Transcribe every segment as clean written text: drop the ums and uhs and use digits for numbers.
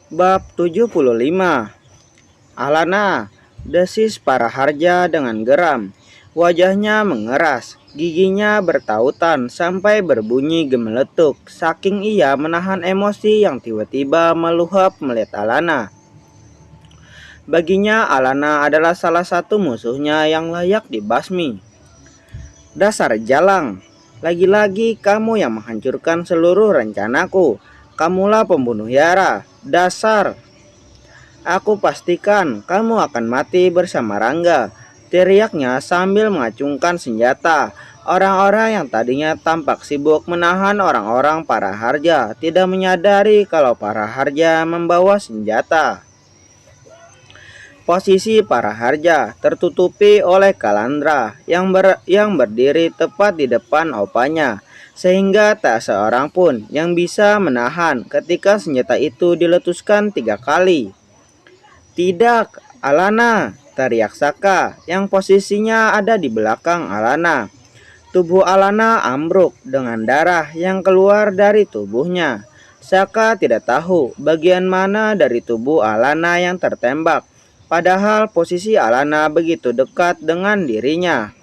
Bab 75. Alana, desis Paraharja dengan geram. Wajahnya mengeras, giginya bertautan sampai berbunyi gemeletuk, saking ia menahan emosi yang tiba-tiba meluap melihat Alana. Baginya Alana adalah salah satu musuhnya yang layak dibasmi. Dasar jalang, lagi-lagi kamu yang menghancurkan seluruh rencanaku. Kamulah pembunuh Yara, dasar. Aku pastikan kamu akan mati bersama Rangga, teriaknya sambil mengacungkan senjata. Orang-orang yang tadinya tampak sibuk menahan orang-orang Paraharja tidak menyadari kalau Paraharja membawa senjata. Posisi Paraharja tertutupi oleh Kalandra yang berdiri tepat di depan opanya, sehingga tak seorang pun yang bisa menahan ketika senjata itu diletuskan 3 kali. Tidak, Alana, teriak Saka yang posisinya ada di belakang Alana. Tubuh Alana ambruk dengan darah yang keluar dari tubuhnya. Saka tidak tahu bagian mana dari tubuh Alana yang tertembak, padahal posisi Alana begitu dekat dengan dirinya.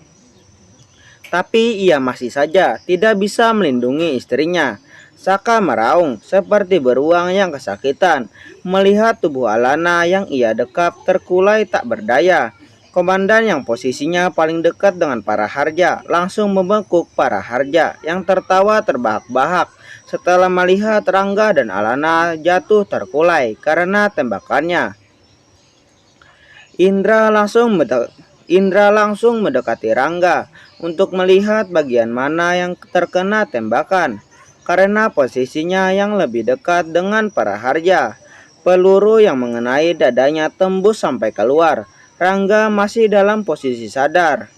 Tapi ia masih saja tidak bisa melindungi istrinya. Saka meraung seperti beruang yang kesakitan melihat tubuh Alana yang ia dekap terkulai tak berdaya. Komandan yang posisinya paling dekat dengan Paraharja langsung membekuk Paraharja yang tertawa terbahak-bahak setelah melihat Rangga dan Alana jatuh terkulai karena tembakannya. Indra langsung mendekati Rangga untuk melihat bagian mana yang terkena tembakan karena posisinya yang lebih dekat dengan Paraharja. Peluru yang mengenai dadanya tembus sampai keluar. Rangga masih dalam posisi sadar.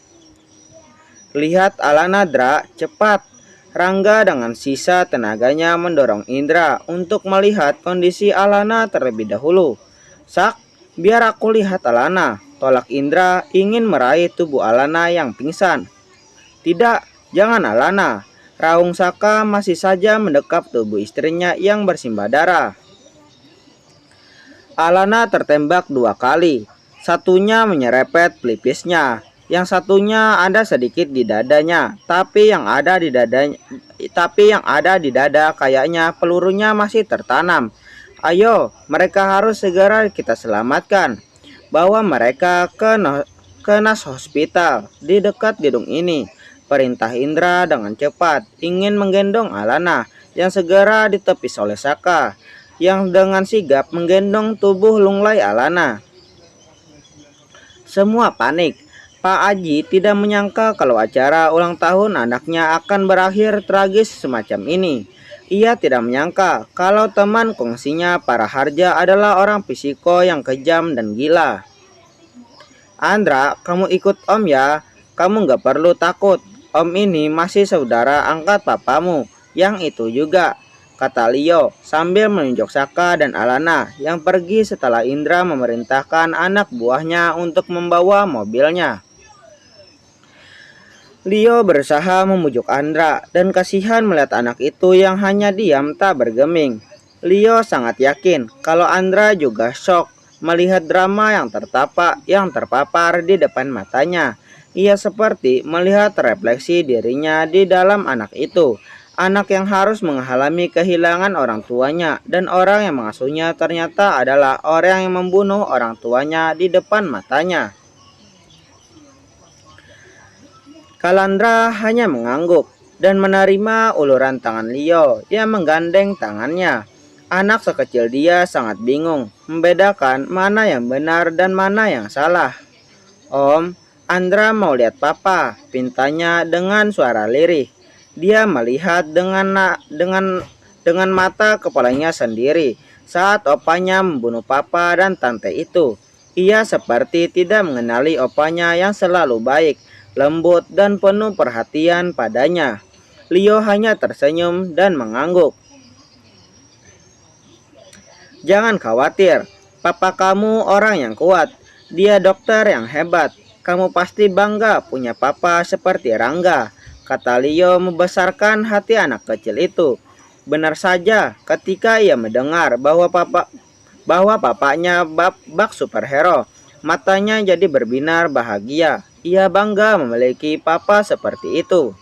Lihat Alana, Dra, cepat. Rangga dengan sisa tenaganya mendorong Indra untuk melihat kondisi Alana terlebih dahulu. Sak, biar aku lihat Alana, tolak Indra ingin meraih tubuh Alana yang pingsan. Tidak, jangan Alana. Raung Saka masih saja mendekap tubuh istrinya yang bersimbah darah. Alana tertembak 2 kali. Satunya menyerepet pelipisnya, yang satunya ada sedikit di dadanya, tapi yang ada di dada kayaknya pelurunya masih tertanam. Ayo, mereka harus segera kita selamatkan. Bawa mereka ke Nas Hospital di dekat gedung ini. Perintah Indra dengan cepat ingin menggendong Alana yang segera ditepis oleh Saka yang dengan sigap menggendong tubuh lunglai Alana. Semua panik. Pak Aji tidak menyangka kalau acara ulang tahun anaknya akan berakhir tragis semacam ini. Ia tidak menyangka kalau teman kongsinya Paraharja adalah orang psiko yang kejam dan gila. Andra, kamu ikut Om ya. Kamu gak perlu takut. Om ini masih saudara angkat papamu. Yang itu juga, kata Leo sambil menunjuk Saka dan Alana yang pergi setelah Indra memerintahkan anak buahnya untuk membawa mobilnya. Leo berusaha memujuk Andra dan kasihan melihat anak itu yang hanya diam tak bergeming. Leo sangat yakin kalau Andra juga shock melihat drama yang terpapar di depan matanya. Ia seperti melihat refleksi dirinya di dalam anak itu. Anak yang harus mengalami kehilangan orang tuanya dan orang yang mengasuhnya ternyata adalah orang yang membunuh orang tuanya di depan matanya. Kalandra hanya mengangguk dan menerima uluran tangan Leo yang menggandeng tangannya. Anak sekecil dia sangat bingung membedakan mana yang benar dan mana yang salah. Om, Andra mau lihat papa, pintanya dengan suara lirih. Dia melihat dengan mata kepalanya sendiri saat opanya membunuh papa dan tante itu. Ia seperti tidak mengenali opanya yang selalu baik, lembut dan penuh perhatian padanya. Leo hanya tersenyum dan mengangguk. Jangan khawatir, papa kamu orang yang kuat. Dia dokter yang hebat. Kamu pasti bangga punya papa seperti Rangga, kata Leo membesarkan hati anak kecil itu. Benar saja, ketika ia mendengar bahwa bahwa papanya bak superhero. Matanya jadi berbinar bahagia. Ia bangga memiliki papa seperti itu.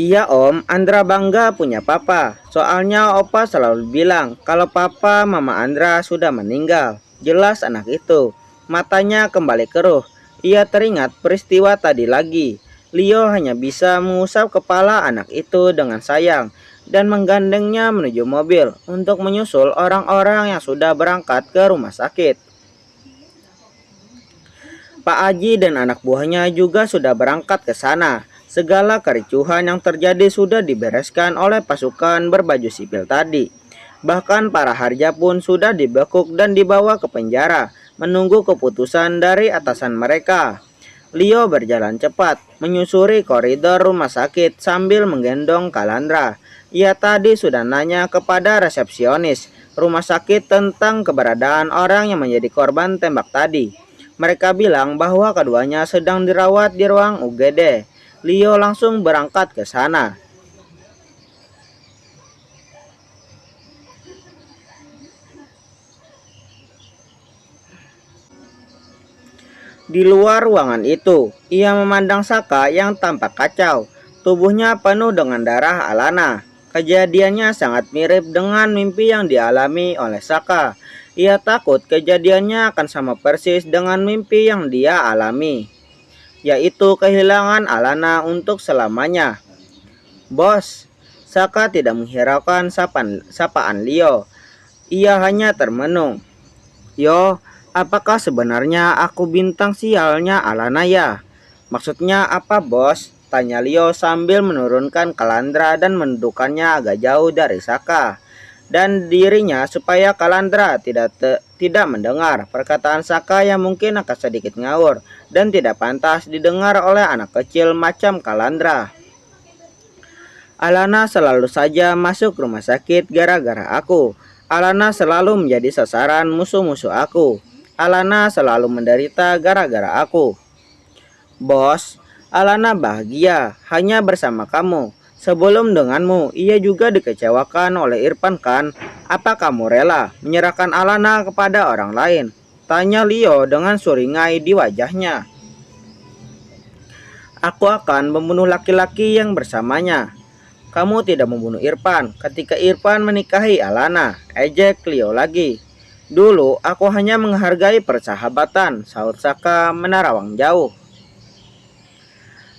Iya om, Andra bangga punya papa. Soalnya opa selalu bilang kalau papa mama Andra sudah meninggal. Jelas anak itu. Matanya kembali keruh. Ia teringat peristiwa tadi lagi. Leo hanya bisa mengusap kepala anak itu dengan sayang dan menggandengnya menuju mobil untuk menyusul orang-orang yang sudah berangkat ke rumah sakit. Pak Aji dan anak buahnya juga sudah berangkat ke sana. Segala kericuhan yang terjadi sudah dibereskan oleh pasukan berbaju sipil tadi. Bahkan para harja pun sudah dibekuk dan dibawa ke penjara, menunggu keputusan dari atasan mereka. Leo berjalan cepat, menyusuri koridor rumah sakit sambil menggendong Kalandra. Ia tadi sudah nanya kepada resepsionis rumah sakit tentang keberadaan orang yang menjadi korban tembak tadi. Mereka bilang bahwa keduanya sedang dirawat di ruang UGD. Leo langsung berangkat ke sana. Di luar ruangan itu, ia memandang Saka yang tampak kacau. Tubuhnya penuh dengan darah Alana. Kejadiannya sangat mirip dengan mimpi yang dialami oleh Saka. Ia takut kejadiannya akan sama persis dengan mimpi yang dia alami, yaitu kehilangan Alana untuk selamanya. Bos, Saka tidak menghiraukan sapaan Leo. Ia hanya termenung. Yo, apakah sebenarnya aku bintang sialnya Alana ya? Maksudnya apa bos? Tanya Leo sambil menurunkan Kalandra dan mendudukannya agak jauh dari Saka dan dirinya supaya Kalandra tidak mendengar perkataan Saka yang mungkin akan sedikit ngawur dan tidak pantas didengar oleh anak kecil macam Kalandra. Alana selalu saja masuk rumah sakit gara-gara aku. Alana selalu menjadi sasaran musuh-musuh aku. Alana selalu menderita gara-gara aku. Bos, Alana bahagia hanya bersama kamu. Sebelum denganmu, ia juga dikecewakan oleh Irfan kan? Apa kamu rela menyerahkan Alana kepada orang lain? Tanya Leo dengan suringai di wajahnya. Aku akan membunuh laki-laki yang bersamanya. Kamu tidak membunuh Irfan ketika Irfan menikahi Alana, ejek Leo lagi. Dulu aku hanya menghargai persahabatan, sahut Saka menerawang jauh.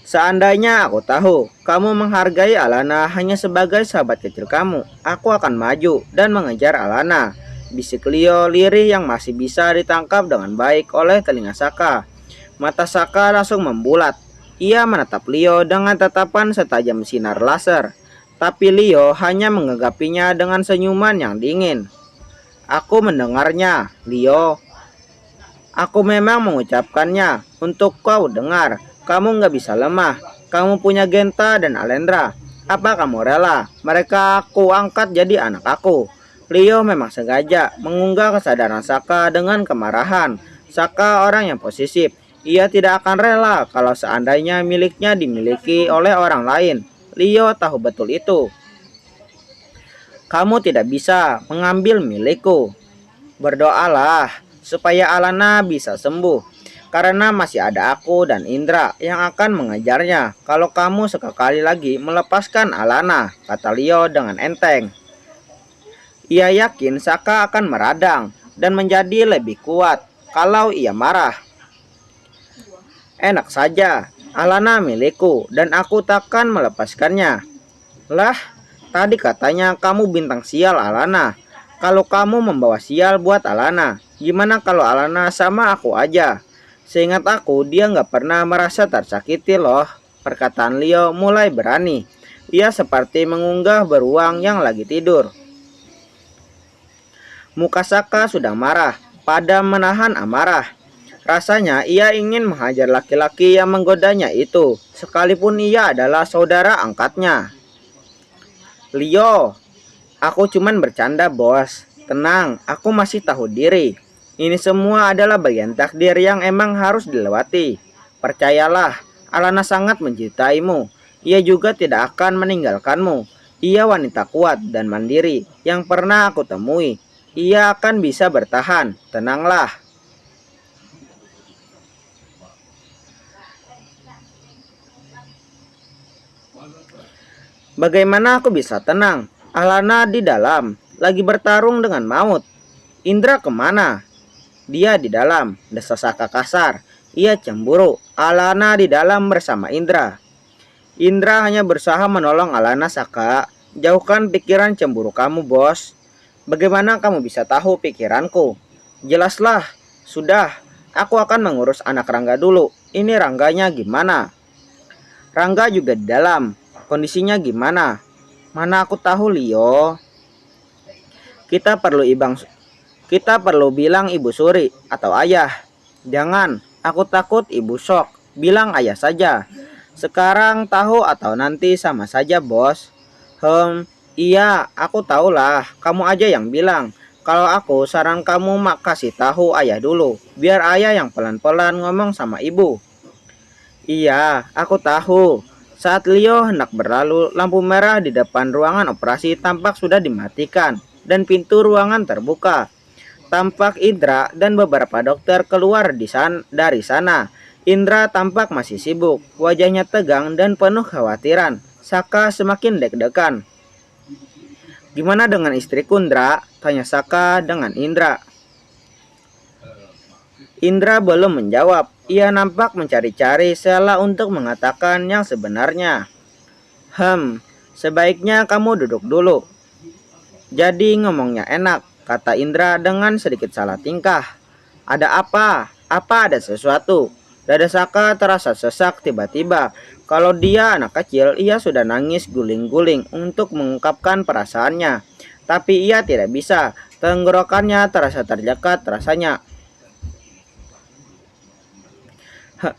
Seandainya aku tahu kamu menghargai Alana hanya sebagai sahabat kecil kamu, aku akan maju dan mengejar Alana, bisik Leo lirih yang masih bisa ditangkap dengan baik oleh telinga Saka. Mata Saka langsung membulat. Ia menatap Leo dengan tatapan setajam sinar laser. Tapi Leo hanya menggagapinya dengan senyuman yang dingin. Aku mendengarnya, Leo. Aku memang mengucapkannya untuk kau dengar. Kamu nggak bisa lemah. Kamu punya Genta dan Alendra. Apa kamu rela mereka aku angkat jadi anak aku? Leo memang sengaja mengunggah kesadaran Saka dengan kemarahan. Saka orang yang posesif. Ia tidak akan rela kalau seandainya miliknya dimiliki oleh orang lain. Leo tahu betul itu. Kamu tidak bisa mengambil milikku. Berdoalah supaya Alana bisa sembuh. Karena masih ada aku dan Indra yang akan mengejarnya kalau kamu sekali lagi melepaskan Alana, kata Leo dengan enteng. Ia yakin Saka akan meradang dan menjadi lebih kuat kalau ia marah. Enak saja. Alana milikku dan aku takkan melepaskannya. Lah, tadi katanya kamu bintang sial Alana. Kalau kamu membawa sial buat Alana, gimana kalau Alana sama aku aja? Seingat aku dia nggak pernah merasa tersakiti loh. Perkataan Leo mulai berani. Ia seperti mengunggah beruang yang lagi tidur. Muka Saka sudah marah, padam menahan amarah. Rasanya ia ingin menghajar laki-laki yang menggodanya itu, sekalipun ia adalah saudara angkatnya. Leo, aku cuman bercanda bos. Tenang, aku masih tahu diri. Ini semua adalah bagian takdir yang emang harus dilewati. Percayalah, Alana sangat mencintaimu. Ia juga tidak akan meninggalkanmu. Ia wanita kuat dan mandiri yang pernah aku temui. Ia akan bisa bertahan. Tenanglah. Bagaimana aku bisa tenang? Alana di dalam, lagi bertarung dengan maut. Indra kemana? Dia di dalam, desa Saka kasar. Ia cemburu. Alana di dalam bersama Indra. Indra hanya berusaha menolong Alana. Saka. Jauhkan pikiran cemburu kamu, bos. Bagaimana kamu bisa tahu pikiranku? Jelaslah. Sudah, aku akan mengurus anak Rangga dulu. Ini Rangganya gimana? Rangga juga di dalam. Kondisinya gimana? Mana aku tahu, Leo. Kita perlu kita perlu bilang Ibu Suri atau Ayah. Jangan, aku takut Ibu shock. Bilang Ayah saja. Sekarang tahu atau nanti sama saja, bos. Iya, aku tahulah. Kamu aja yang bilang. Kalau aku saran kamu kasih tahu Ayah dulu. Biar Ayah yang pelan-pelan ngomong sama Ibu. Iya, aku tahu. Saat Leo hendak berlalu, lampu merah di depan ruangan operasi tampak sudah dimatikan dan pintu ruangan terbuka. Tampak Indra dan beberapa dokter keluar dari sana. Indra tampak masih sibuk, wajahnya tegang dan penuh kekhawatiran. Saka semakin deg-degan. Gimana dengan istriku, Indra? Tanya Saka dengan Indra. Indra belum menjawab. Ia nampak mencari-cari sela untuk mengatakan yang sebenarnya. Sebaiknya kamu duduk dulu. Jadi ngomongnya enak, kata Indra dengan sedikit salah tingkah. Ada apa? Apa ada sesuatu? Dada Saka terasa sesak tiba-tiba. Kalau dia anak kecil, ia sudah nangis guling-guling untuk mengungkapkan perasaannya. Tapi ia tidak bisa. Tenggorokannya terasa terjekat rasanya.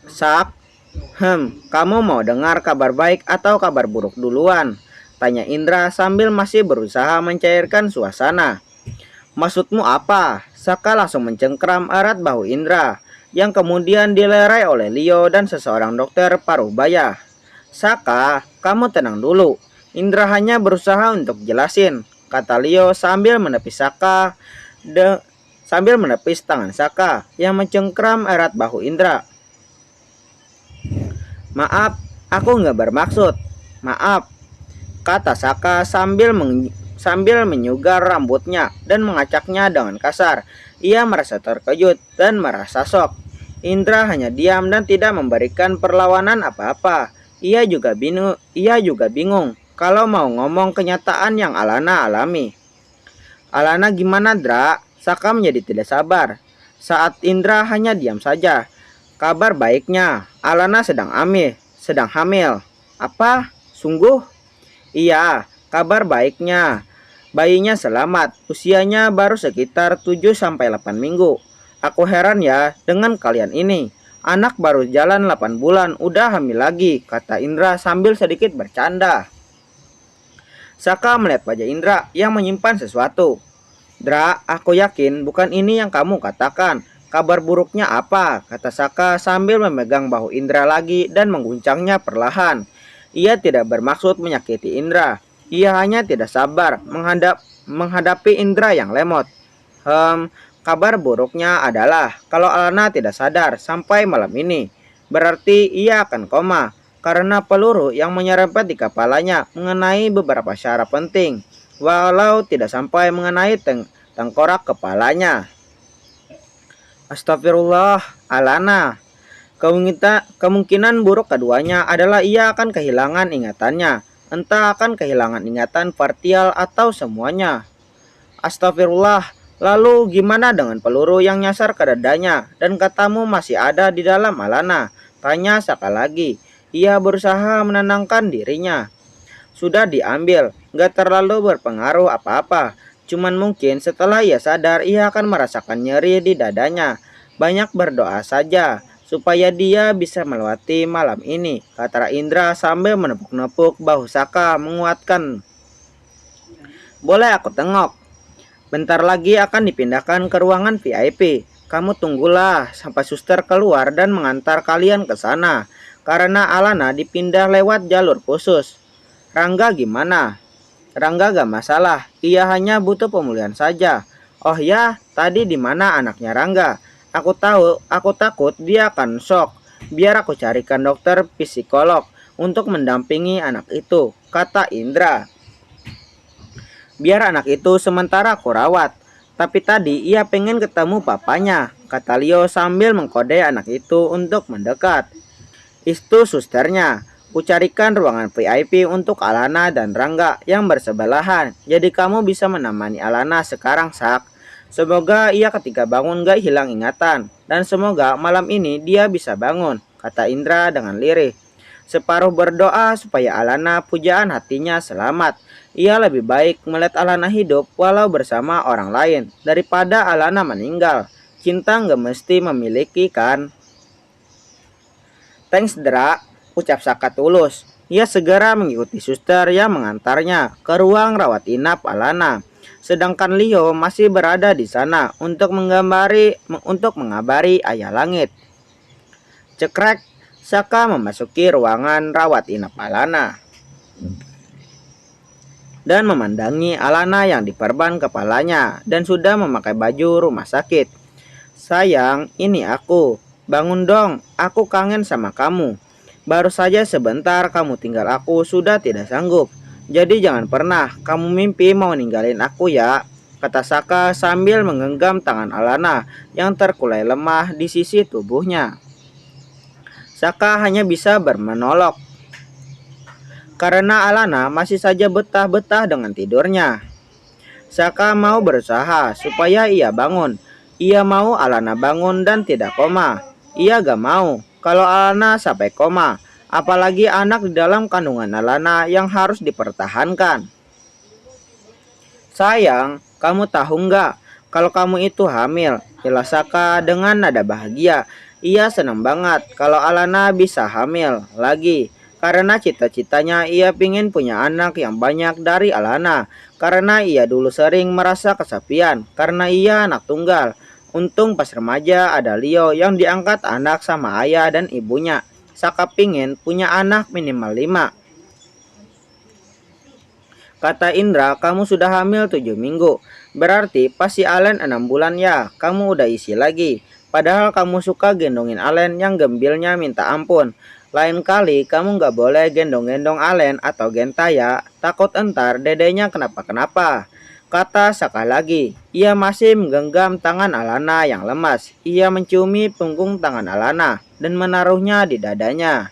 Sak, kamu mau dengar kabar baik atau kabar buruk duluan? Tanya Indra sambil masih berusaha mencairkan suasana. Maksudmu apa? Saka langsung mencengkram erat bahu Indra, yang kemudian dilerai oleh Leo dan seseorang dokter paruh baya. Saka, kamu tenang dulu. Indra hanya berusaha untuk jelasin, kata Leo sambil menepis tangan Saka yang mencengkram erat bahu Indra. Maaf, aku nggak bermaksud. Maaf, kata Saka sambil menyugar rambutnya dan mengacaknya dengan kasar. Ia merasa terkejut dan merasa shock. Indra hanya diam dan tidak memberikan perlawanan apa-apa. Ia juga bingung kalau mau ngomong kenyataan yang Alana alami. Alana gimana, Dra? Saka menjadi tidak sabar. Saat Indra hanya diam saja. Kabar baiknya, Alana sedang hamil. Apa? Sungguh? Iya, kabar baiknya. Bayinya selamat, usianya baru sekitar 7-8 minggu. Aku heran ya dengan kalian ini. Anak baru jalan 8 bulan, udah hamil lagi, kata Indra sambil sedikit bercanda. Saka melihat wajah Indra yang menyimpan sesuatu. Dra, aku yakin bukan ini yang kamu katakan. Kabar buruknya apa? Kata Saka sambil memegang bahu Indra lagi dan mengguncangnya perlahan. Ia tidak bermaksud menyakiti Indra. Ia hanya tidak sabar menghadapi Indra yang lemot. Kabar buruknya adalah kalau Alana tidak sadar sampai malam ini. Berarti ia akan koma karena peluru yang menyerempet di kepalanya mengenai beberapa syaraf penting, walau tidak sampai mengenai tengkorak kepalanya. Astagfirullah, Alana. Kemungkinan buruk keduanya adalah ia akan kehilangan ingatannya. Entah akan kehilangan ingatan partial atau semuanya. Astagfirullah. Lalu gimana dengan peluru yang nyasar ke dadanya dan katamu masih ada di dalam Alana? Tanya Saka lagi. Ia berusaha menenangkan dirinya. Sudah diambil, gak terlalu berpengaruh apa-apa. Cuman mungkin setelah ia sadar ia akan merasakan nyeri di dadanya. Banyak berdoa saja supaya dia bisa melewati malam ini, kata Indra sambil menepuk-nepuk bahu Saka menguatkan. Boleh aku tengok? Bentar lagi akan dipindahkan ke ruangan VIP. Kamu tunggulah sampai suster keluar dan mengantar kalian ke sana. Karena Alana dipindah lewat jalur khusus. Rangga gimana? Rangga gak masalah, ia hanya butuh pemulihan saja. Oh ya, tadi di mana anaknya Rangga? Aku takut dia akan shock. Biar aku carikan dokter psikolog untuk mendampingi anak itu, kata Indra. Biar anak itu sementara aku rawat. Tapi tadi ia pengen ketemu papanya, kata Leo sambil mengkode anak itu untuk mendekat. Itu susternya. Kucarikan ruangan VIP untuk Alana dan Rangga yang bersebelahan. Jadi kamu bisa menemani Alana sekarang, Sak. Semoga ia ketika bangun gak hilang ingatan. Dan semoga malam ini dia bisa bangun, kata Indra dengan lirih. Separuh berdoa supaya Alana pujaan hatinya selamat. Ia lebih baik melihat Alana hidup walau bersama orang lain daripada Alana meninggal. Cinta gak mesti memiliki kan? Thanks Dra, ucap Saka tulus. Ia segera mengikuti suster yang mengantarnya ke ruang rawat inap Alana. Sedangkan Leo masih berada di sana untuk mengabari Ayah Langit. Cekrek, Saka memasuki ruangan rawat inap Alana dan memandangi Alana yang diperban kepalanya dan sudah memakai baju rumah sakit. Sayang, ini aku. Bangun dong, aku kangen sama kamu. Baru saja sebentar kamu tinggal aku sudah tidak sanggup. Jadi jangan pernah kamu mimpi mau ninggalin aku ya, kata Saka sambil menggenggam tangan Alana yang terkulai lemah di sisi tubuhnya. Saka hanya bisa bermenolok karena Alana masih saja betah-betah dengan tidurnya. Saka mau berusaha supaya ia bangun. Ia mau Alana bangun dan tidak koma. Ia gak mau kalau Alana sampai koma, apalagi anak di dalam kandungan Alana yang harus dipertahankan. Sayang, kamu tahu nggak kalau kamu itu hamil? Jelas Saka dengan nada bahagia. Ia senang banget kalau Alana bisa hamil lagi. Karena cita-citanya ia ingin punya anak yang banyak dari Alana. Karena ia dulu sering merasa kesepian karena ia anak tunggal. Untung pas remaja ada Leo yang diangkat anak sama ayah dan ibunya. Saka pingin punya anak minimal 5. Kata Indra, kamu sudah hamil 7 minggu. Berarti pas si Allen 6 bulan ya, kamu udah isi lagi. Padahal kamu suka gendongin Allen yang gembilnya minta ampun. Lain kali kamu gak boleh gendong-gendong Allen atau Genta ya. Takut entar dedenya kenapa-kenapa. Kata Saka lagi. Ia masih menggenggam tangan Alana yang lemas. Ia menciumi punggung tangan Alana dan menaruhnya di dadanya.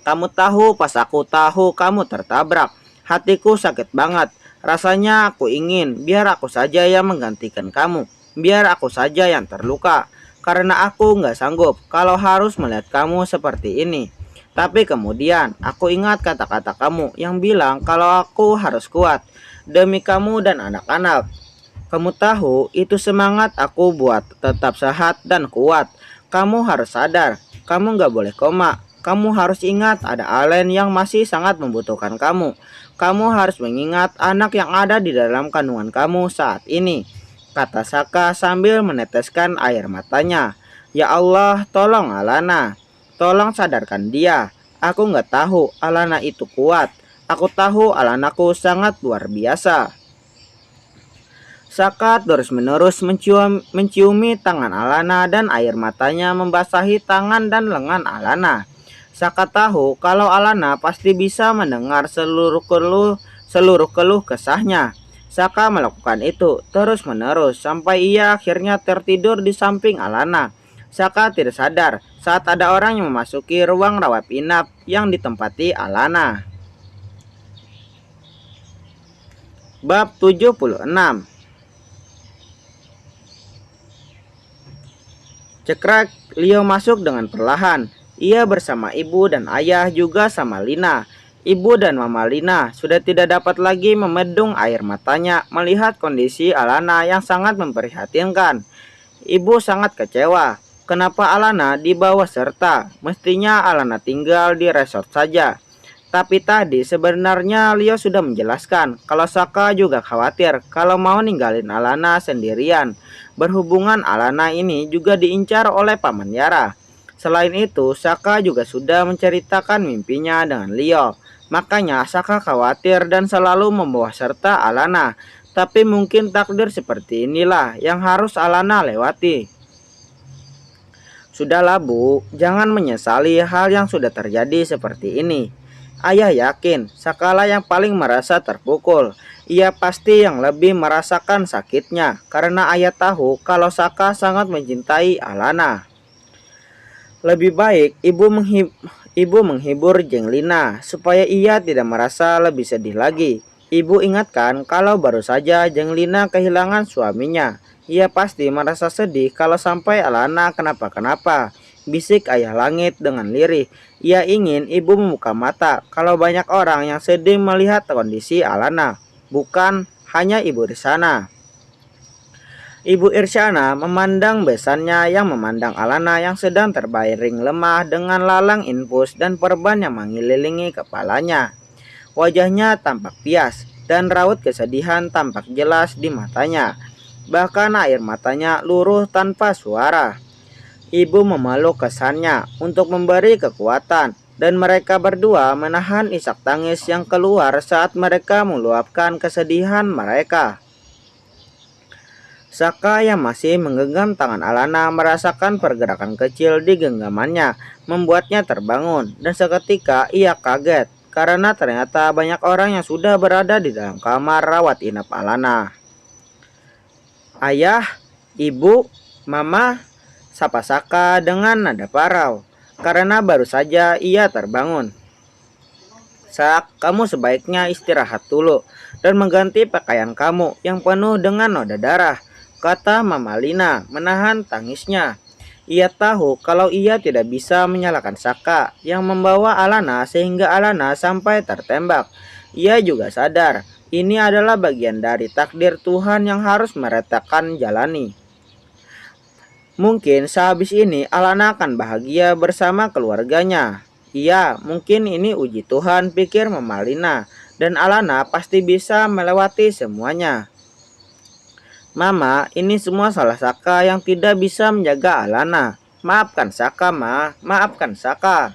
Kamu tahu pas aku tahu kamu tertabrak. Hatiku sakit banget. Rasanya aku ingin biar aku saja yang menggantikan kamu. Biar aku saja yang terluka. Karena aku nggak sanggup kalau harus melihat kamu seperti ini. Tapi kemudian aku ingat kata-kata kamu yang bilang kalau aku harus kuat. Demi kamu dan anak-anak. Kamu tahu itu semangat aku buat tetap sehat dan kuat. Kamu harus sadar. Kamu nggak boleh koma. Kamu harus ingat ada Allen yang masih sangat membutuhkan kamu. Kamu harus mengingat anak yang ada di dalam kandungan kamu saat ini, kata Saka sambil meneteskan air matanya. Ya Allah, tolong Alana. Tolong sadarkan dia. Aku nggak tahu Alana itu kuat. Aku tahu Alanaku sangat luar biasa. Saka terus-menerus menciumi tangan Alana dan air matanya membasahi tangan dan lengan Alana. Saka tahu kalau Alana pasti bisa mendengar seluruh keluh kesahnya. Saka melakukan itu terus-menerus sampai ia akhirnya tertidur di samping Alana. Saka tidak sadar saat ada orang yang memasuki ruang rawat inap yang ditempati Alana. Bab 76. Cekrek, Leo masuk dengan perlahan. Ia bersama ibu dan ayah juga sama Lina. Ibu dan Mama Lina sudah tidak dapat lagi memedung air matanya melihat kondisi Alana yang sangat memprihatinkan. Ibu sangat kecewa. Kenapa Alana dibawa serta? Mestinya Alana tinggal di resort saja. Tapi tadi sebenarnya Leo sudah menjelaskan kalau Saka juga khawatir kalau mau ninggalin Alana sendirian. Berhubungan Alana ini juga diincar oleh Paman Yara. Selain itu, Saka juga sudah menceritakan mimpinya dengan Leo. Makanya Saka khawatir dan selalu membawa serta Alana. Tapi mungkin takdir seperti inilah yang harus Alana lewati. Sudahlah Bu, jangan menyesali hal yang sudah terjadi seperti ini. Ayah yakin Sakala yang paling merasa terpukul. Ia pasti yang lebih merasakan sakitnya karena ayah tahu kalau Saka sangat mencintai Alana. Lebih baik ibu menghibur Jenglina supaya ia tidak merasa lebih sedih lagi. Ibu ingatkan kalau baru saja Jenglina kehilangan suaminya. Ia pasti merasa sedih kalau sampai Alana kenapa-kenapa. Bisik ayah langit dengan lirih. Ia ingin ibu membuka mata kalau banyak orang yang sedih melihat kondisi Alana. Bukan hanya ibu di sana. Ibu Irsyana memandang besannya yang memandang Alana yang sedang terbaring lemah dengan lalang infus dan perban yang mengelilingi kepalanya. Wajahnya tampak pias dan raut kesedihan tampak jelas di matanya. Bahkan air matanya luruh tanpa suara. Ibu memeluk kesannya untuk memberi kekuatan dan mereka berdua menahan isak tangis yang keluar saat mereka meluapkan kesedihan mereka. Saka yang masih menggenggam tangan Alana merasakan pergerakan kecil di genggamannya, membuatnya terbangun dan seketika ia kaget karena ternyata banyak orang yang sudah berada di dalam kamar rawat inap Alana. Ayah, ibu, mama, sapa Saka dengan nada parau karena baru saja ia terbangun. Sak, kamu sebaiknya istirahat dulu dan mengganti pakaian kamu yang penuh dengan noda darah, kata Mama Lina menahan tangisnya. Ia tahu kalau ia tidak bisa menyalahkan Saka yang membawa Alana sehingga Alana sampai tertembak. Ia juga sadar ini adalah bagian dari takdir Tuhan yang harus mereka jalani. Mungkin sehabis ini Alana akan bahagia bersama keluarganya. Iya, mungkin ini uji Tuhan, pikir Mama Lina, dan Alana pasti bisa melewati semuanya. Mama, ini semua salah Saka yang tidak bisa menjaga Alana. Maafkan Saka, Ma. Maafkan Saka.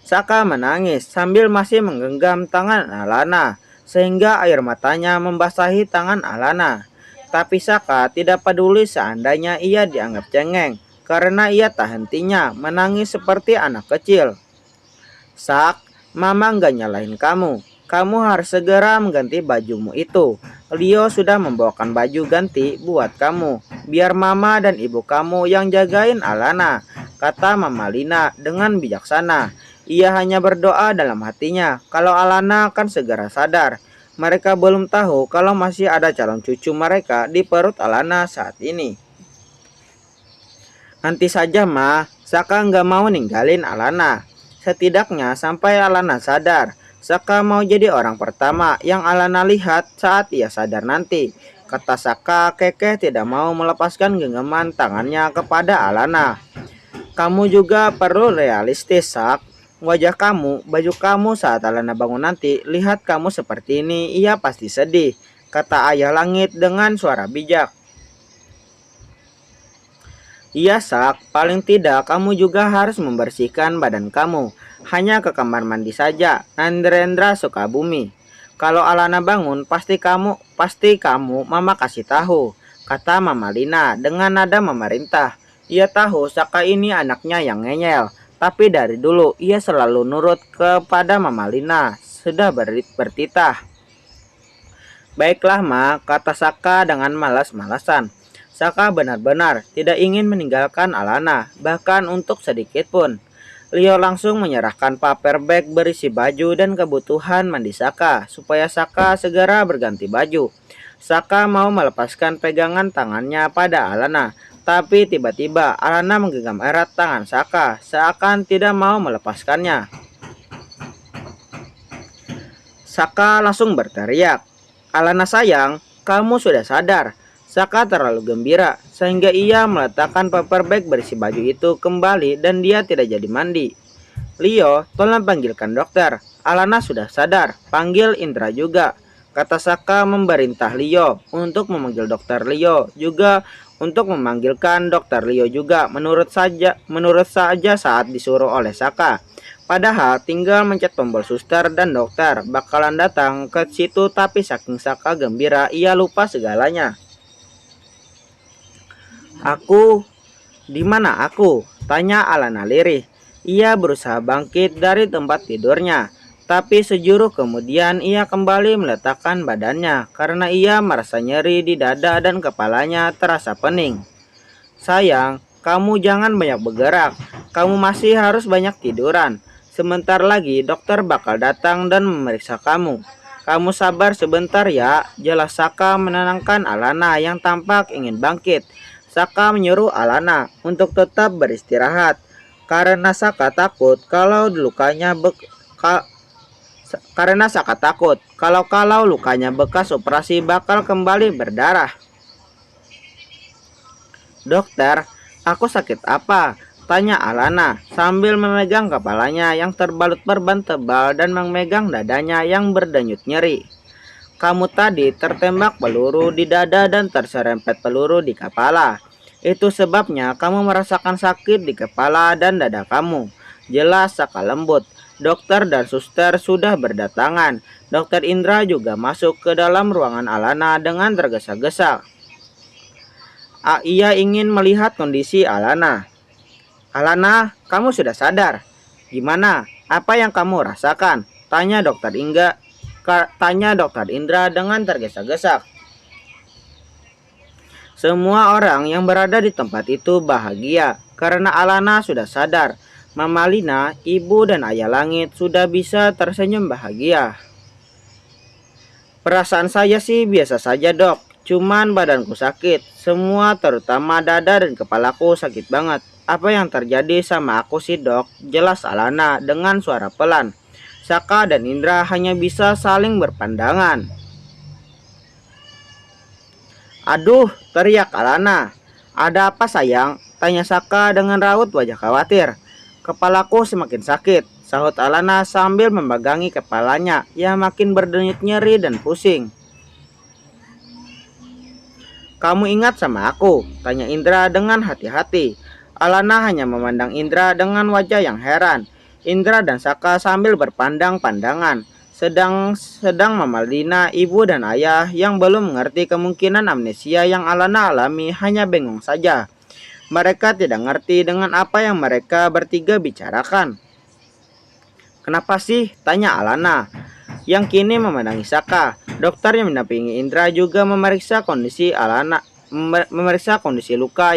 Saka menangis sambil masih menggenggam tangan Alana, sehingga air matanya membasahi tangan Alana. Tapi Saka tidak peduli seandainya ia dianggap cengeng, karena ia tak hentinya menangis seperti anak kecil. Sak, Mama nggak nyalahin kamu. Kamu harus segera mengganti bajumu itu. Leo sudah membawakan baju ganti buat kamu. Biar Mama dan ibu kamu yang jagain Alana, kata Mama Lina dengan bijaksana. Ia hanya berdoa dalam hatinya kalau Alana akan segera sadar. Mereka belum tahu kalau masih ada calon cucu mereka di perut Alana saat ini. Nanti saja, Ma. Saka nggak mau ninggalin Alana. Setidaknya sampai Alana sadar. Saka mau jadi orang pertama yang Alana lihat saat ia sadar nanti. Kata Saka, Kekeh tidak mau melepaskan genggaman tangannya kepada Alana. Kamu juga perlu realistis, Sak. Wajah kamu, baju kamu saat Alana bangun nanti, lihat kamu seperti ini, ia pasti sedih, kata Ayah Langit dengan suara bijak. Iya Sak, paling tidak kamu juga harus membersihkan badan kamu. Hanya ke kamar mandi saja, Nandrendra Sukabumi. Kalau Alana bangun, pasti kamu Mama kasih tahu, kata Mama Lina dengan nada memerintah. Ia tahu Saka ini anaknya yang ngeyel, tapi dari dulu ia selalu nurut kepada Mama Lina, sudah bertitah. Baiklah Ma, kata Saka dengan malas-malasan. Saka benar-benar tidak ingin meninggalkan Alana, bahkan untuk sedikit pun. Leo langsung menyerahkan paper bag berisi baju dan kebutuhan mandi Saka, supaya Saka segera berganti baju. Saka mau melepaskan pegangan tangannya pada Alana, tapi tiba-tiba Alana menggenggam erat tangan Saka, seakan tidak mau melepaskannya. Saka langsung berteriak, Alana sayang, kamu sudah sadar. Saka terlalu gembira sehingga ia meletakkan paper bag berisi baju itu kembali dan dia tidak jadi mandi. Leo, tolong panggilkan dokter. Alana sudah sadar, panggil Indra juga. kata Saka memerintah Leo untuk memanggil dokter Leo, juga untuk memanggilkan dokter Leo juga menurut saja saat disuruh oleh Saka. Padahal tinggal mencet tombol suster dan dokter bakalan datang ke situ, tapi saking Saka gembira ia lupa segalanya. "Aku, di mana aku?" tanya Alana lirih. Ia berusaha bangkit dari tempat tidurnya, tapi sejuru kemudian ia kembali meletakkan badannya karena ia merasa nyeri di dada dan kepalanya terasa pening. "Sayang, kamu jangan banyak bergerak. Kamu masih harus banyak tiduran. Sebentar lagi dokter bakal datang dan memeriksa kamu. Kamu sabar sebentar ya," jelas Saka menenangkan Alana yang tampak ingin bangkit. Saka menyuruh Alana untuk tetap beristirahat karena Saka takut kalau lukanya bekas operasi bakal kembali berdarah. "Dokter, aku sakit apa?" tanya Alana sambil memegang kepalanya yang terbalut perban tebal dan memegang dadanya yang berdenyut nyeri. "Kamu tadi tertembak peluru di dada dan terserempet peluru di kepala. Itu sebabnya kamu merasakan sakit di kepala dan dada kamu," jelas Saka lembut. Dokter dan suster sudah berdatangan. Dokter Indra juga masuk ke dalam ruangan Alana dengan tergesa-gesa. Ia ingin melihat kondisi Alana. "Alana, kamu sudah sadar? Gimana? Apa yang kamu rasakan?" tanya dokter Indra dengan tergesa-gesa. Semua orang yang berada di tempat itu bahagia karena Alana sudah sadar. Mama Lina, ibu dan ayah langit sudah bisa tersenyum bahagia. "Perasaan saya sih biasa saja, Dok. Cuman badanku sakit. Semua terutama dada dan kepalaku sakit banget." "Apa yang terjadi sama aku sih, Dok?" jelas Alana dengan suara pelan. Saka dan Indra hanya bisa saling berpandangan. "Aduh," teriak Alana. "Ada apa sayang?" tanya Saka dengan raut wajah khawatir. "Kepalaku semakin sakit," sahut Alana sambil memegangi kepalanya yang makin berdenyut nyeri dan pusing. "Kamu ingat sama aku?" tanya Indra dengan hati-hati. Alana hanya memandang Indra dengan wajah yang heran. Indra dan Saka sambil berpandang-pandangan. Sedang Mama Lina, ibu dan ayah yang belum mengerti kemungkinan amnesia yang Alana alami hanya bengong saja. Mereka tidak ngerti dengan apa yang mereka bertiga bicarakan. "Kenapa sih?" tanya Alana yang kini memandangi Saka. Dokter yang mendampingi Indra juga memeriksa kondisi luka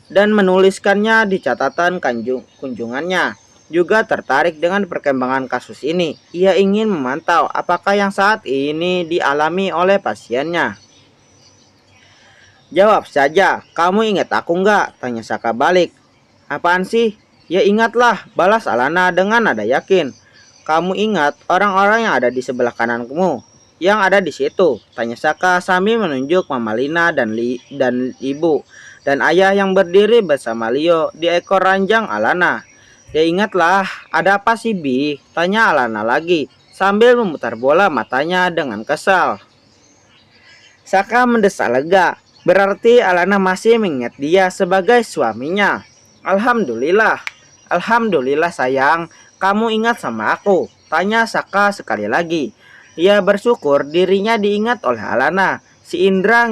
dan menuliskannya di catatan kunjungannya. Juga tertarik dengan perkembangan kasus ini. Ia ingin memantau apakah yang saat ini dialami oleh pasiennya. "Jawab saja, kamu ingat aku nggak?" tanya Saka balik. "Apaan sih?" "Ya ingatlah," balas Alana dengan nada yakin. "Kamu ingat orang-orang yang ada di sebelah kananmu, yang ada di situ?" tanya Saka sambil menunjuk Mama Lina dan ibu dan ayah yang berdiri bersama Leo di ekor ranjang Alana. "Ya ingatlah, ada apa sih Bi?" tanya Alana lagi sambil memutar bola matanya dengan kesal. Saka mendesak lega, berarti Alana masih mengingat dia sebagai suaminya. Alhamdulillah sayang, kamu ingat sama aku," tanya Saka sekali lagi. Ia bersyukur dirinya diingat oleh Alana. Si Indra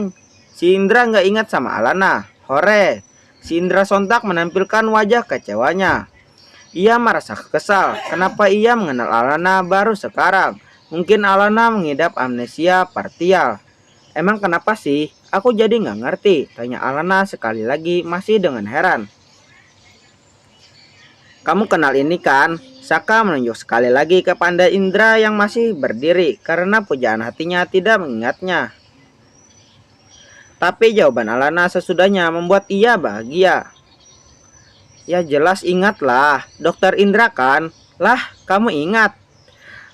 nggak ingat sama Alana. Hore! Si Indra sontak menampilkan wajah kecewanya. Ia merasa kesal. Kenapa ia mengenal Alana baru sekarang? Mungkin Alana mengidap amnesia parsial. "Emang kenapa sih? Aku jadi nggak ngerti," tanya Alana sekali lagi masih dengan heran. "Kamu kenal ini kan?" Saka menunjuk sekali lagi kepada Indra yang masih berdiri karena pujaan hatinya tidak mengingatnya. Tapi jawaban Alana sesudahnya membuat ia bahagia. "Ya jelas ingatlah, Dokter Indra kan?" "Lah, kamu ingat?"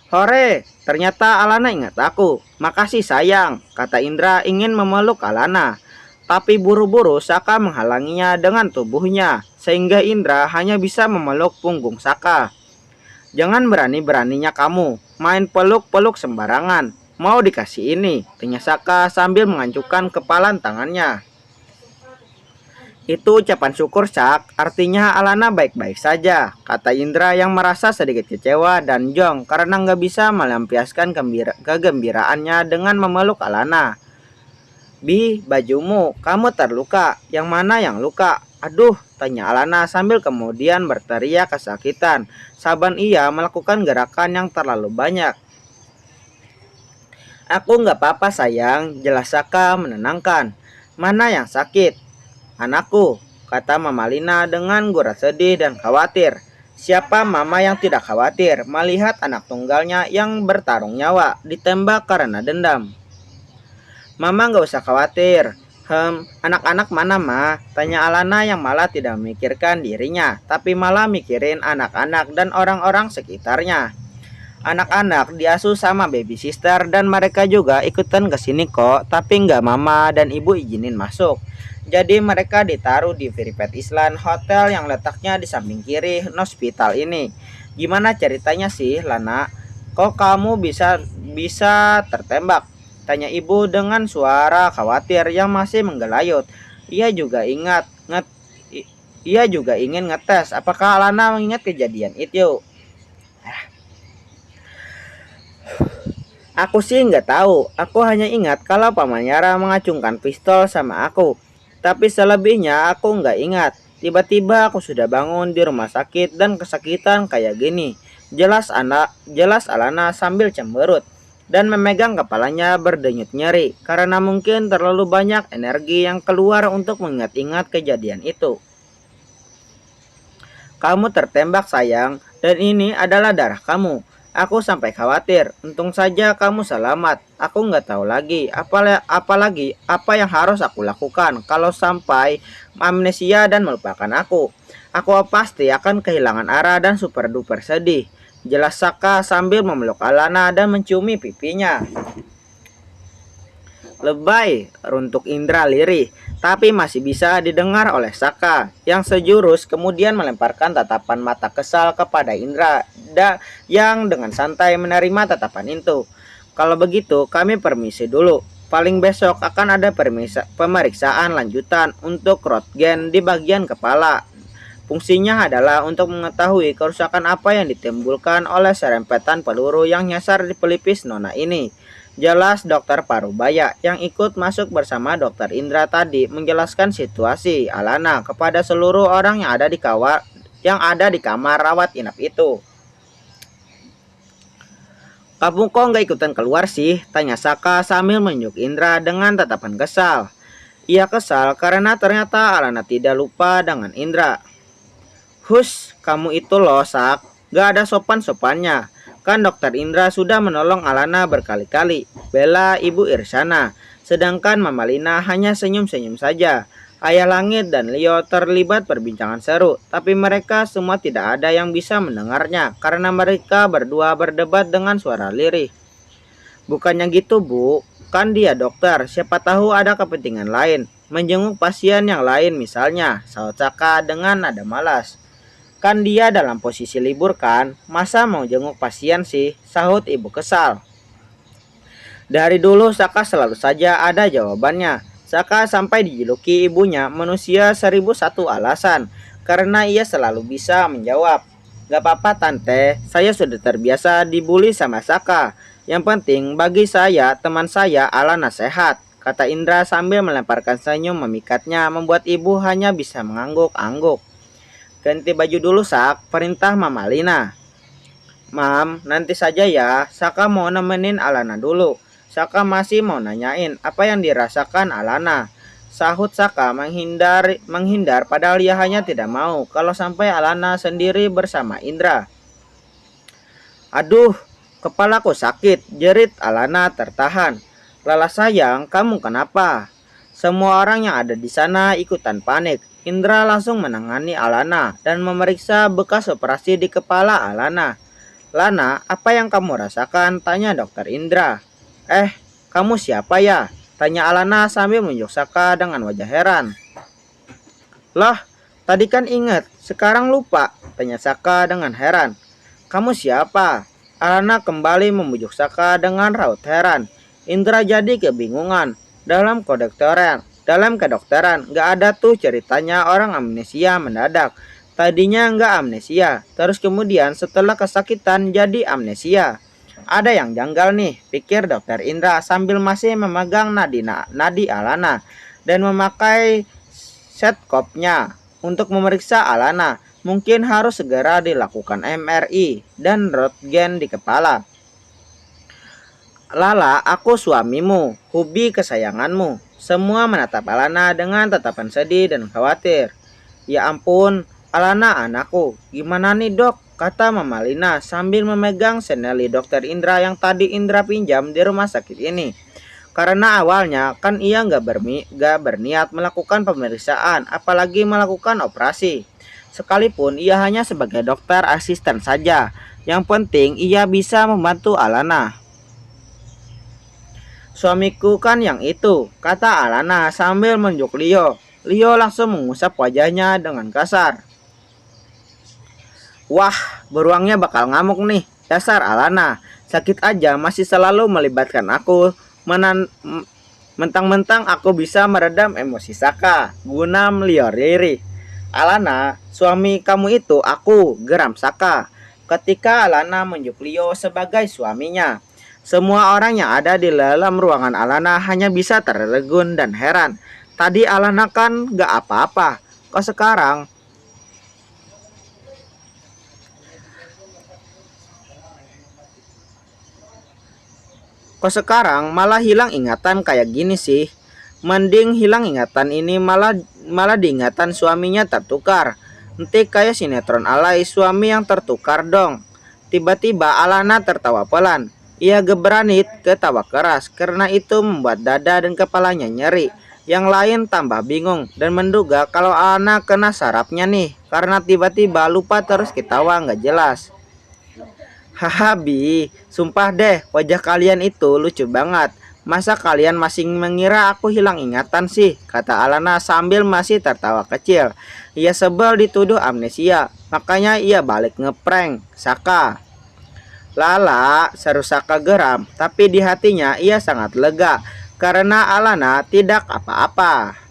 "Hore, ternyata Alana ingat aku. Makasih sayang," kata Indra ingin memeluk Alana. Tapi buru-buru Saka menghalanginya dengan tubuhnya, sehingga Indra hanya bisa memeluk punggung Saka. Jangan berani-beraninya kamu main peluk-peluk sembarangan. Mau dikasih ini, tanya Saka sambil mengancungkan kepalan tangannya. Itu ucapan syukur, Sak. Artinya Alana baik-baik saja, kata Indra yang merasa sedikit kecewa dan jong karena nggak bisa melampiaskan kegembiraannya dengan memeluk Alana. Bi, bajumu, kamu terluka. Yang mana yang luka? Aduh, tanya Alana sambil kemudian berteriak kesakitan. Saban ia melakukan gerakan yang terlalu banyak. Aku nggak apa-apa sayang, jelas Saka menenangkan. Mana yang sakit? Anakku, kata Mama Lina dengan gurat sedih dan khawatir. Siapa mama yang tidak khawatir melihat anak tunggalnya yang bertarung nyawa ditembak karena dendam? Mama nggak usah khawatir. Anak-anak mana ma? Tanya Alana yang malah tidak memikirkan dirinya, tapi malah mikirin anak-anak dan orang-orang sekitarnya. Anak-anak diasuh sama baby sister dan mereka juga ikutan ke sini kok, tapi nggak mama dan ibu izinin masuk. Jadi mereka ditaruh di Firipet Island Hotel yang letaknya di samping kiri hospital ini. Gimana ceritanya sih, Lana? Kok kamu bisa tertembak? Tanya ibu dengan suara khawatir yang masih menggelayut. Ia juga ia juga ingin ngetes apakah Lana mengingat kejadian itu. Aku sih nggak tahu. Aku hanya ingat kalau Paman Yara mengacungkan pistol sama aku. Tapi selebihnya aku nggak ingat. Tiba-tiba aku sudah bangun di rumah sakit dan kesakitan kayak gini. Jelas Alana sambil cemberut dan memegang kepalanya berdenyut nyeri karena mungkin terlalu banyak energi yang keluar untuk mengingat-ingat kejadian itu. Kamu tertembak sayang, dan ini adalah darah kamu. Aku sampai khawatir. Untung saja kamu selamat. Aku nggak tahu lagi apalagi apa yang harus aku lakukan kalau sampai amnesia dan melupakan aku. Aku pasti akan kehilangan arah dan super duper sedih. Jelas Saka sambil memeluk Alana dan menciumi pipinya. Lebay, runtuk Indra lirih, tapi masih bisa didengar oleh Saka yang sejurus kemudian melemparkan tatapan mata kesal kepada Indra yang dengan santai menerima tatapan itu. Kalau begitu kami permisi dulu. Paling besok akan ada pemeriksaan lanjutan untuk röntgen di bagian kepala. Fungsinya adalah untuk mengetahui kerusakan apa yang ditimbulkan oleh serempetan peluru yang nyasar di pelipis Nona ini. Jelas Dokter Parubaya yang ikut masuk bersama Dokter Indra tadi menjelaskan situasi Alana kepada seluruh orang yang ada di kamar rawat inap itu. Kamu kok nggak ikutan keluar sih? Tanya Saka sambil menunjuk Indra dengan tatapan kesal. Ia kesal karena ternyata Alana tidak lupa dengan Indra. Hus, kamu itu loh Sak, gak ada sopan-sopannya. Kan Dokter Indra sudah menolong Alana berkali-kali, bela Ibu Irsana. Sedangkan Mama Lina hanya senyum-senyum saja. Ayah Langit dan Leo terlibat perbincangan seru, tapi mereka semua tidak ada yang bisa mendengarnya karena mereka berdua berdebat dengan suara lirih. Bukannya gitu Bu, kan dia dokter, siapa tahu ada kepentingan lain. Menjenguk pasien yang lain misalnya, saut Saka dengan nada malas. Kan dia dalam posisi libur kan, masa mau jenguk pasien sih, sahut ibu kesal. Dari dulu Saka selalu saja ada jawabannya. Saka sampai dijuluki ibunya manusia 1001 alasan, karena ia selalu bisa menjawab. Gak apa-apa tante, saya sudah terbiasa dibully sama Saka. Yang penting bagi saya, teman saya Alana sehat, kata Indra sambil melemparkan senyum memikatnya membuat ibu hanya bisa mengangguk-angguk. Ganti baju dulu Sak, perintah Mama Lina. Mam, nanti saja ya, Saka mau nemenin Alana dulu. Saka masih mau nanyain apa yang dirasakan Alana. Sahut Saka menghindar padahal ia hanya tidak mau kalau sampai Alana sendiri bersama Indra. Aduh, kepalaku sakit, jerit Alana tertahan. Lala sayang, kamu kenapa? Semua orang yang ada di sana ikutan panik. Indra langsung menangani Alana dan memeriksa bekas operasi di kepala Alana. Lana, apa yang kamu rasakan? Tanya Dokter Indra. Kamu siapa ya? Tanya Alana sambil menunjuk Saka dengan wajah heran. Lah, tadi kan ingat, sekarang lupa? Tanya Saka dengan heran. Kamu siapa? Alana kembali membujuk Saka dengan raut heran. Indra jadi kebingungan. Dalam kedokteran, gak ada tuh ceritanya orang amnesia mendadak. Tadinya nggak amnesia, terus kemudian setelah kesakitan jadi amnesia. Ada yang janggal nih, pikir dokter Indra sambil masih memegang nadi Alana dan memakai stethoscope-nya untuk memeriksa Alana. Mungkin harus segera dilakukan MRI dan röntgen di kepala. Lala, aku suamimu, Hubi kesayanganmu. Semua menatap Alana dengan tatapan sedih dan khawatir. Ya ampun, Alana anakku, gimana nih dok? Kata Mama Lina sambil memegang seneli dokter Indra yang tadi Indra pinjam di rumah sakit ini. Karena awalnya kan ia nggak berniat melakukan pemeriksaan, apalagi melakukan operasi. Sekalipun ia hanya sebagai dokter asisten saja. Yang penting ia bisa membantu Alana. Suamiku kan yang itu, kata Alana sambil menunjuk Leo. Leo langsung mengusap wajahnya dengan kasar. Wah, beruangnya bakal ngamuk nih, dasar Alana. Sakit aja masih selalu melibatkan aku. Mentang-mentang aku bisa meredam emosi Saka, guna melior diri. Alana, suami kamu itu aku, geram Saka. Ketika Alana menunjuk Leo sebagai suaminya. Semua orang yang ada di dalam ruangan Alana hanya bisa tertegun dan heran. Tadi Alana kan gak apa-apa. Kok sekarang malah hilang ingatan kayak gini sih? Mending hilang ingatan ini malah diingatan suaminya tertukar. Nanti kayak sinetron alay suami yang tertukar dong. Tiba-tiba Alana tertawa pelan. Ia geberanit ketawa keras karena itu membuat dada dan kepalanya nyeri. Yang lain tambah bingung dan menduga kalau Alana kena sarafnya nih karena tiba-tiba lupa terus ketawa nggak jelas. Haha Bi, sumpah deh wajah kalian itu lucu banget. Masa kalian masih mengira aku hilang ingatan sih? Kata Alana sambil masih tertawa kecil. Ia sebel dituduh amnesia, makanya ia balik ngeprank Saka. Lala, seru Saka geram, tapi di hatinya ia sangat lega karena Alana tidak apa-apa.